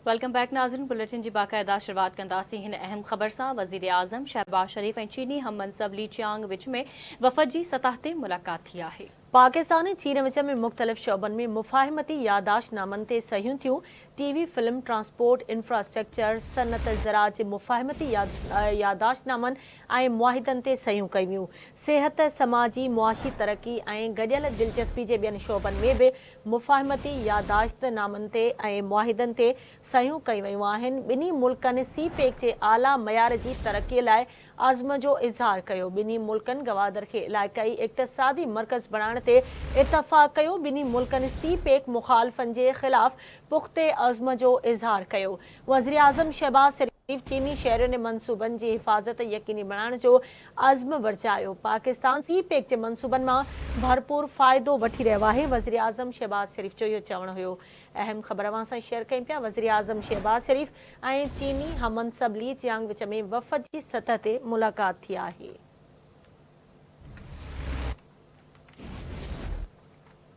Welcome back नाज़रीन। Bulletin की बाकायदा शुरुआत कंदासीं हिन अहम ख़बर सां। वज़ीर आज़म शहबाज शरीफ ऐं चीनी हम मनसब ली चियांग विच में वफ़द जी सतह ते मुलाक़ात थी आहे। पाकिस्तान ऐं चीन विच में मुख़्तलिफ़ शोबनि में मुफ़ाहिमती यादाश्तनामनि ते सहियूं थियूं। टीवी, फिल्म, ट्रांसपोर्ट, इंफ्रास्ट्रक्चर, सनत, ज़राअत जे मुफ़ाहिमती यादाश्तनामनि ऐं मुआहिदनि ते सहियूं कयूं वियूं। सिहत, समाजी, मुआशी तरक़ी ऐं गॾियल दिलचस्पी जे ॿियनि शोबनि में बि मुफ़ाहिमती यादाश्तनामनि ते ऐं मुआहिदनि ते सहियूं कयूं वयूं आहिनि। ॿिन्ही मुल्कनि सी पेक जे आला मयार जी तरक़ीअ लाइ आज़म जो इज़हार कयो। ॿिन्ही मुल्कनि गवादर खे इलाइक़ाई इक़्तिसादी मर्कज़ बणाइण ते इतफ़ाक़ कयो। ॿिन्ही मुल्कनि सी पेक मुख़ालिफ़नि जे ख़िलाफ़ पुख़्ते अज़्म जो इज़हार कयो। वज़ीर आज़म शहबाज शरीफ चीनी शहरियुनि ऐं मनसूबनि जी हिफ़ाज़त यकीनी बणाइण जो अज़्म वरचायो। पाकिस्तान सी पेक जे मनसूबनि मां भरपूर फ़ाइदो वठी रहियो आहे। वज़ीर आज़म शहबाज शरीफ जो इहो चवणु हुयो। अहम ख़बर अवां सां शेयर कयूं पिया। वज़ीर आज़म शहबाज शरीफ ऐं चीनी हमनसब ली चियांग विच में वफ़द जी सतह ते मुलाक़ात थी आहे।